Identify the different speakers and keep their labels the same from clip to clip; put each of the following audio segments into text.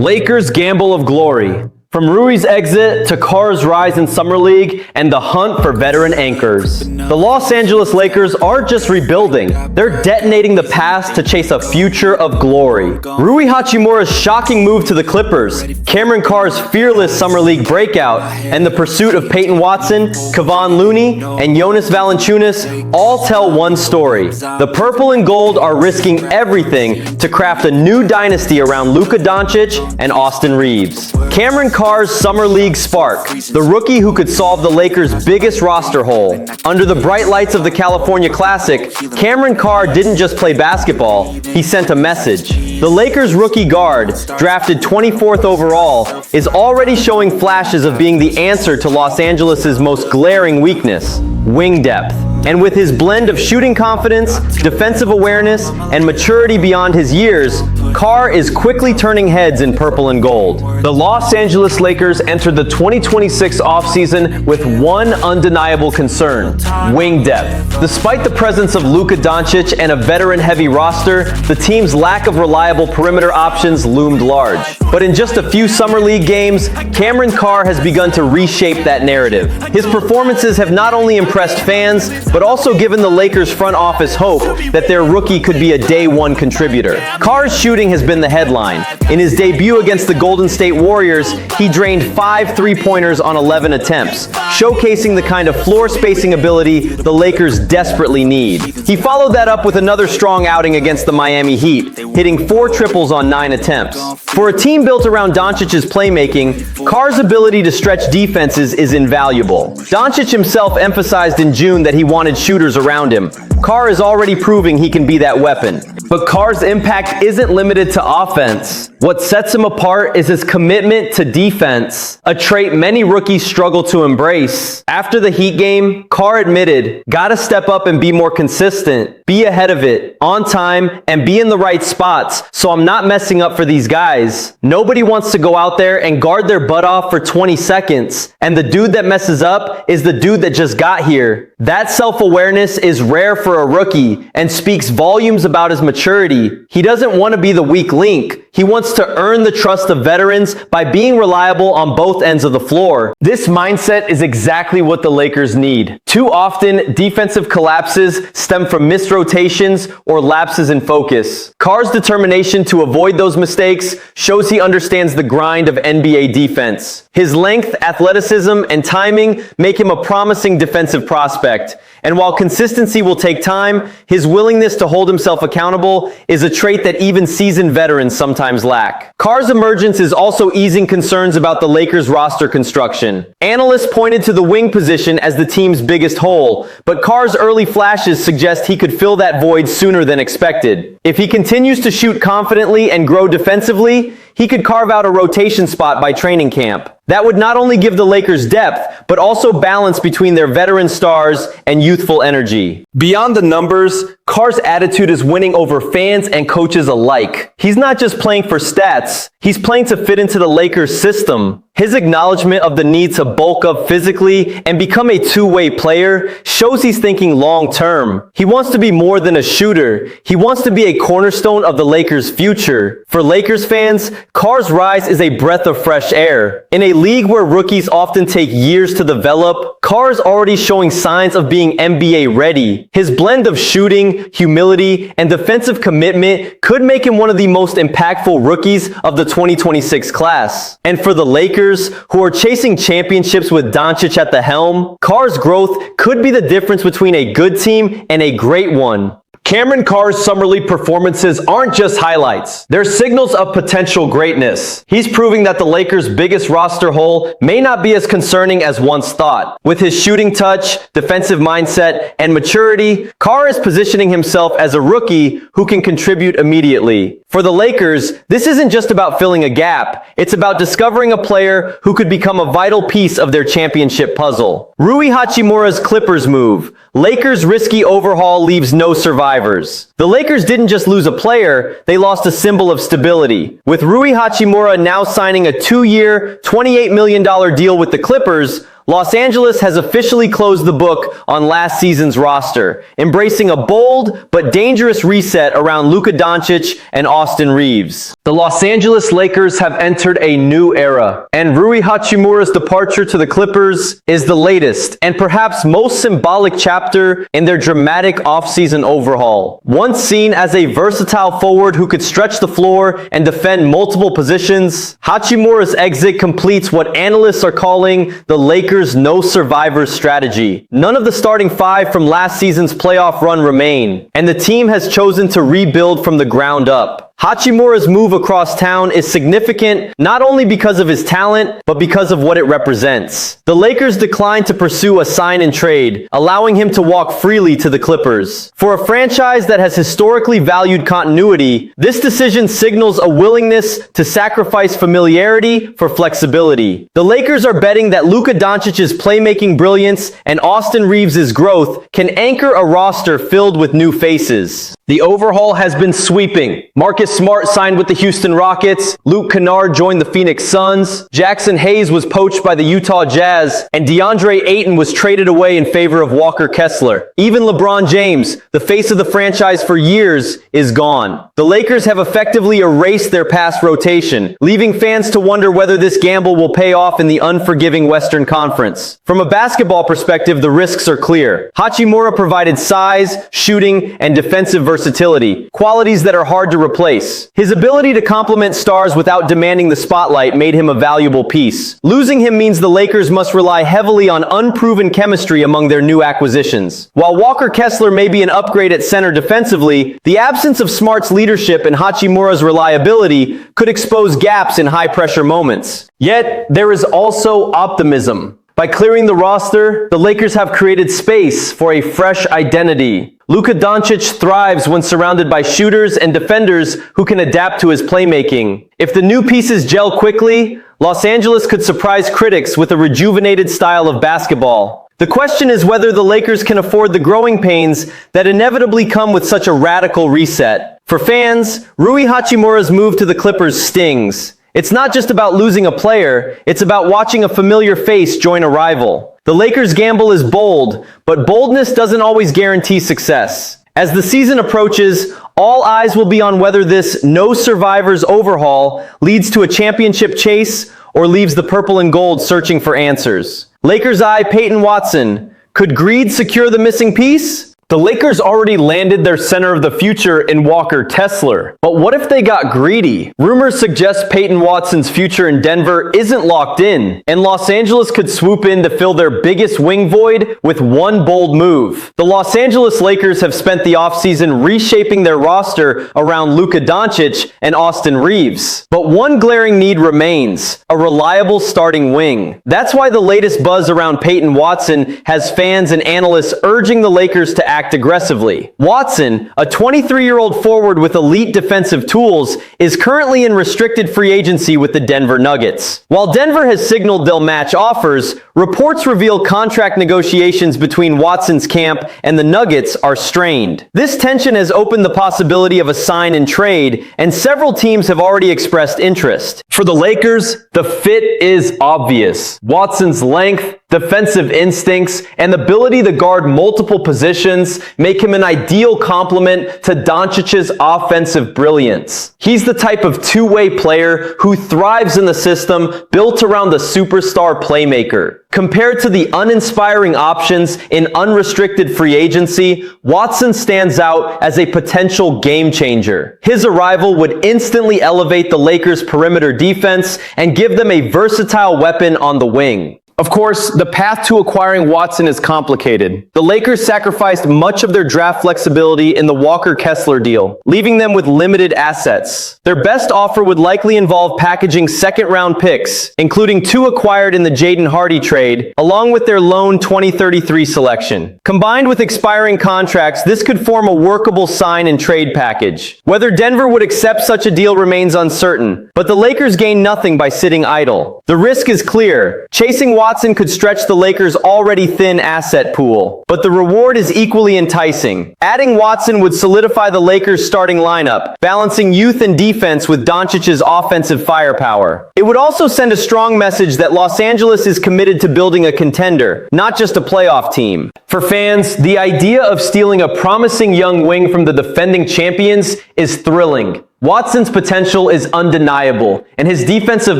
Speaker 1: Lakers' gamble of glory. From Rui's exit to Carr's rise in Summer League and the hunt for veteran anchors. The Los Angeles Lakers aren't just rebuilding, they're detonating the past to chase a future of glory. Rui Hachimura's shocking move to the Clippers, Cameron Carr's fearless Summer League breakout, and the pursuit of Peyton Watson, Kevon Looney, and Jonas Valanciunas all tell one story. The purple and gold are risking everything to craft a new dynasty around Luka Doncic and Austin Reaves. Cameron Carr's Summer League spark, the rookie who could solve the Lakers' biggest roster hole. Under the bright lights of the California Classic, Cameron Carr didn't just play basketball, he sent a message. The Lakers' rookie guard, drafted 24th overall, is already showing flashes of being the answer to Los Angeles' most glaring weakness, wing depth. And with his blend of shooting confidence, defensive awareness, and maturity beyond his years, Carr is quickly turning heads in purple and gold. The Los Angeles Lakers entered the 2026 offseason with one undeniable concern: wing depth. Despite the presence of Luka Doncic and a veteran-heavy roster, the team's lack of reliable perimeter options loomed large. But in just a few Summer League games, Cameron Carr has begun to reshape that narrative. His performances have not only impressed fans, but also given the Lakers front office hope that their rookie could be a day-one contributor. Carr's shooting has been the headline. In his debut against the Golden State Warriors, he drained 5 three-pointers on 11 attempts, showcasing the kind of floor spacing ability the Lakers desperately need. He followed that up with another strong outing against the Miami Heat, hitting 4 triples on 9 attempts. For a team built around Doncic's playmaking, Carr's ability to stretch defenses is invaluable. Doncic himself emphasized in June that he wanted shooters around him. Carr is already proving he can be that weapon. But Carr's impact isn't limited to offense. What sets him apart is his commitment to defense, a trait many rookies struggle to embrace. After the Heat game, Carr admitted, "Gotta step up and be more consistent, be ahead of it, on time, and be in the right spots, so I'm not messing up for these guys. Nobody wants to go out there and guard their butt off for 20 seconds, and the dude that messes up is the dude that just got here." That self-awareness is rare for a rookie and speaks volumes about his maturity. He doesn't want to be the weak link. He wants to earn the trust of veterans by being reliable on both ends of the floor. This mindset is exactly what the Lakers need. Too often, defensive collapses stem from missed rotations or lapses in focus. Carr's determination to avoid those mistakes shows he understands the grind of NBA defense. His length, athleticism, and timing make him a promising defensive prospect. And while consistency will take time, his willingness to hold himself accountable is a trait that even seasoned veterans sometimes lack. Carr's emergence is also easing concerns about the Lakers' roster construction. Analysts pointed to the wing position as the team's biggest hole, but Carr's early flashes suggest he could fill that void sooner than expected. If he continues to shoot confidently and grow defensively, he could carve out a rotation spot by training camp. That would not only give the Lakers depth, but also balance between their veteran stars and youthful energy. Beyond the numbers, Carr's attitude is winning over fans and coaches alike. He's not just playing for stats, he's playing to fit into the Lakers system. His acknowledgement of the need to bulk up physically and become a two-way player shows he's thinking long-term. He wants to be more than a shooter. He wants to be a cornerstone of the Lakers' future. For Lakers fans, Carr's rise is a breath of fresh air. In a league where rookies often take years to develop, Carr is already showing signs of being NBA ready. His blend of shooting, humility, and defensive commitment could make him one of the most impactful rookies of the 2026 class. And for the Lakers, who are chasing championships with Doncic at the helm, Carr's growth could be the difference between a good team and a great one. Cameron Carr's Summer League performances aren't just highlights. They're signals of potential greatness. He's proving that the Lakers' biggest roster hole may not be as concerning as once thought. With his shooting touch, defensive mindset, and maturity, Carr is positioning himself as a rookie who can contribute immediately. For the Lakers, this isn't just about filling a gap. It's about discovering a player who could become a vital piece of their championship puzzle. Rui Hachimura's Clippers move. Lakers' risky overhaul leaves no survivors. The Lakers didn't just lose a player, they lost a symbol of stability. With Rui Hachimura now signing a 2-year, $28 million deal with the Clippers, Los Angeles has officially closed the book on last season's roster, embracing a bold but dangerous reset around Luka Doncic and Austin Reaves. The Los Angeles Lakers have entered a new era, and Rui Hachimura's departure to the Clippers is the latest and perhaps most symbolic chapter in their dramatic offseason overhaul. Once seen as a versatile forward who could stretch the floor and defend multiple positions, Hachimura's exit completes what analysts are calling the Lakers' no-survivors strategy. None of the starting five from last season's playoff run remain, and the team has chosen to rebuild from the ground up. Hachimura's move across town is significant not only because of his talent, but because of what it represents. The Lakers declined to pursue a sign and trade, allowing him to walk freely to the Clippers. For a franchise that has historically valued continuity, this decision signals a willingness to sacrifice familiarity for flexibility. The Lakers are betting that Luka Doncic's playmaking brilliance and Austin Reaves' growth can anchor a roster filled with new faces. The overhaul has been sweeping. Marcus Smart signed with the Houston Rockets, Luke Kennard joined the Phoenix Suns, Jackson Hayes was poached by the Utah Jazz, and DeAndre Ayton was traded away in favor of Walker Kessler. Even LeBron James, the face of the franchise for years, is gone. The Lakers have effectively erased their past rotation, leaving fans to wonder whether this gamble will pay off in the unforgiving Western Conference. From a basketball perspective, the risks are clear. Hachimura provided size, shooting, and defensive versatility, qualities that are hard to replace. His ability to complement stars without demanding the spotlight made him a valuable piece. Losing him means the Lakers must rely heavily on unproven chemistry among their new acquisitions. While Walker Kessler may be an upgrade at center defensively, the absence of Smart's leadership and Hachimura's reliability could expose gaps in high-pressure moments. Yet, there is also optimism. By clearing the roster, the Lakers have created space for a fresh identity. Luka Doncic thrives when surrounded by shooters and defenders who can adapt to his playmaking. If the new pieces gel quickly, Los Angeles could surprise critics with a rejuvenated style of basketball. The question is whether the Lakers can afford the growing pains that inevitably come with such a radical reset. For fans, Rui Hachimura's move to the Clippers stings. It's not just about losing a player, it's about watching a familiar face join a rival. The Lakers' gamble is bold, but boldness doesn't always guarantee success. As the season approaches, all eyes will be on whether this no-survivors overhaul leads to a championship chase or leaves the purple and gold searching for answers. Lakers' eye Peyton Watson. Could greed secure the missing piece? The Lakers already landed their center of the future in Walker Kessler. But what if they got greedy? Rumors suggest Peyton Watson's future in Denver isn't locked in, and Los Angeles could swoop in to fill their biggest wing void with one bold move. The Los Angeles Lakers have spent the offseason reshaping their roster around Luka Doncic and Austin Reaves. But one glaring need remains: a reliable starting wing. That's why the latest buzz around Peyton Watson has fans and analysts urging the Lakers to act aggressively. Watson, a 23-year-old forward with elite defensive tools, is currently in restricted free agency with the Denver Nuggets. While Denver has signaled they'll match offers, reports reveal contract negotiations between Watson's camp and the Nuggets are strained. This tension has opened the possibility of a sign and trade, and several teams have already expressed interest. For the Lakers, the fit is obvious. Watson's length, defensive instincts, and ability to guard multiple positions make him an ideal complement to Doncic's offensive brilliance. He's the type of two-way player who thrives in the system built around the superstar playmaker. Compared to the uninspiring options in unrestricted free agency, Watson stands out as a potential game changer. His arrival would instantly elevate the Lakers' perimeter defense and give them a versatile weapon on the wing. Of course, the path to acquiring Watson is complicated. The Lakers sacrificed much of their draft flexibility in the Walker Kessler deal, leaving them with limited assets. Their best offer would likely involve packaging second-round picks, including 2 acquired in the Jaden Hardy trade, along with their lone 2033 selection. Combined with expiring contracts, this could form a workable sign and trade package. Whether Denver would accept such a deal remains uncertain, but the Lakers gain nothing by sitting idle. The risk is clear. Chasing Watson Watson could stretch the Lakers' already thin asset pool. But the reward is equally enticing. Adding Watson would solidify the Lakers' starting lineup, balancing youth and defense with Doncic's offensive firepower. It would also send a strong message that Los Angeles is committed to building a contender, not just a playoff team. For fans, the idea of stealing a promising young wing from the defending champions is thrilling. Watson's potential is undeniable, and his defensive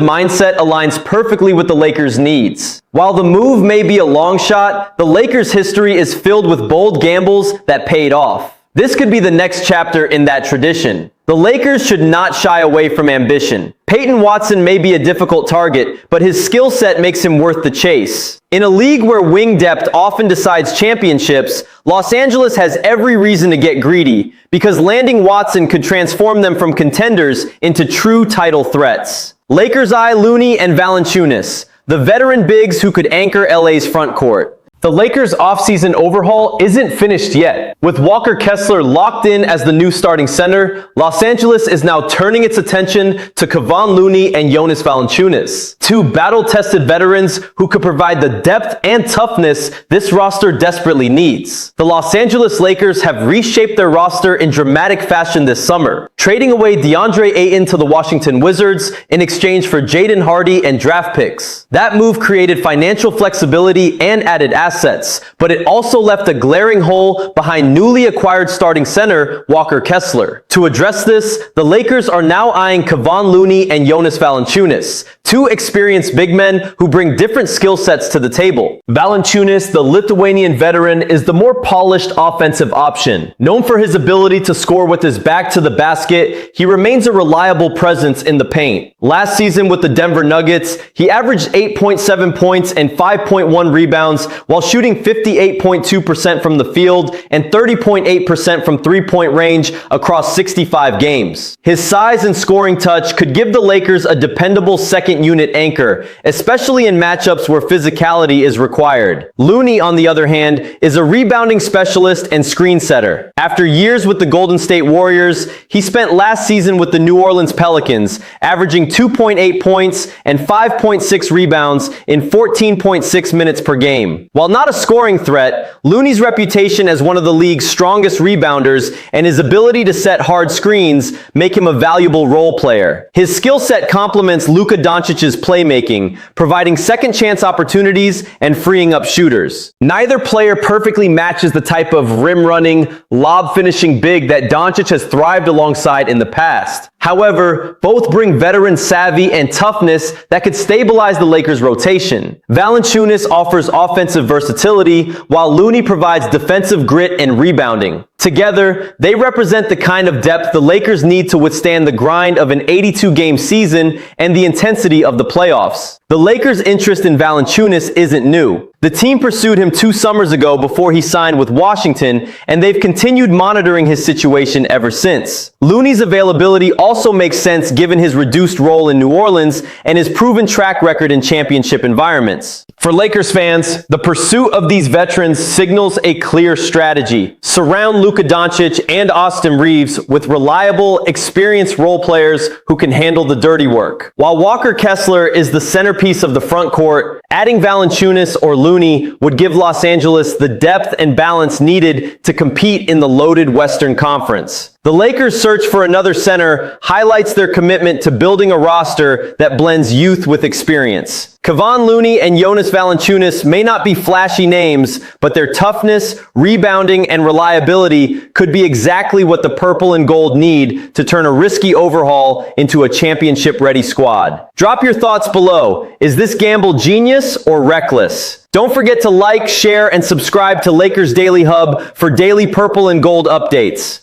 Speaker 1: mindset aligns perfectly with the Lakers' needs. While the move may be a long shot, the Lakers' history is filled with bold gambles that paid off. This could be the next chapter in that tradition. The Lakers should not shy away from ambition. Peyton Watson may be a difficult target, but his skill set makes him worth the chase. In a league where wing depth often decides championships, Los Angeles has every reason to get greedy, because landing Watson could transform them from contenders into true title threats. Lakers eye Looney and Valanciunas, the veteran bigs who could anchor LA's front court. The Lakers' offseason overhaul isn't finished yet. With Walker Kessler locked in as the new starting center, Los Angeles is now turning its attention to Kevon Looney and Jonas Valanciunas, two battle-tested veterans who could provide the depth and toughness this roster desperately needs. The Los Angeles Lakers have reshaped their roster in dramatic fashion this summer, trading away DeAndre Ayton to the Washington Wizards in exchange for Jaden Hardy and draft picks. That move created financial flexibility and added assets, but it also left a glaring hole behind newly acquired starting center Walker Kessler. To address this, the Lakers are now eyeing Kevon Looney and Jonas Valanciunas, two experienced big men who bring different skill sets to the table. Valanciunas, the Lithuanian veteran, is the more polished offensive option. Known for his ability to score with his back to the basket, he remains a reliable presence in the paint. Last season with the Denver Nuggets, he averaged 8.7 points and 5.1 rebounds while shooting 58.2% from the field and 30.8% from three-point range across 65 games. His size and scoring touch could give the Lakers a dependable second-unit anchor, especially in matchups where physicality is required. Looney, on the other hand, is a rebounding specialist and screen setter. After years with the Golden State Warriors, he spent last season with the New Orleans Pelicans, averaging 2.8 points and 5.6 rebounds in 14.6 minutes per game. While not a scoring threat, Looney's reputation as one of the league's strongest rebounders and his ability to set hard screens make him a valuable role player. His skill set complements Luka Doncic's playmaking, providing second-chance opportunities and freeing up shooters. Neither player perfectly matches the type of rim-running, lob-finishing big that Doncic has thrived alongside in the past. However, both bring veteran savvy and toughness that could stabilize the Lakers' rotation. Valanciunas offers offensive versatility, while Looney provides defensive grit and rebounding. Together, they represent the kind of depth the Lakers need to withstand the grind of an 82-game season and the intensity of the playoffs. The Lakers' interest in Valanciunas isn't new. The team pursued him 2 summers ago before he signed with Washington, and they've continued monitoring his situation ever since. Looney's availability also makes sense given his reduced role in New Orleans and his proven track record in championship environments. For Lakers fans, the pursuit of these veterans signals a clear strategy. Surround Luka Doncic and Austin Reaves with reliable, experienced role players who can handle the dirty work. While Walker Kessler is the centerpiece of the front court, adding Valanciunas or Looney would give Los Angeles the depth and balance needed to compete in the loaded Western Conference. The Lakers' search for another center highlights their commitment to building a roster that blends youth with experience. Kevon Looney and Jonas Valanciunas may not be flashy names, but their toughness, rebounding, and reliability could be exactly what the purple and gold need to turn a risky overhaul into a championship-ready squad. Drop your thoughts below. Is this gamble genius or reckless? Don't forget to like, share, and subscribe to Lakers Daily Hub for daily purple and gold updates.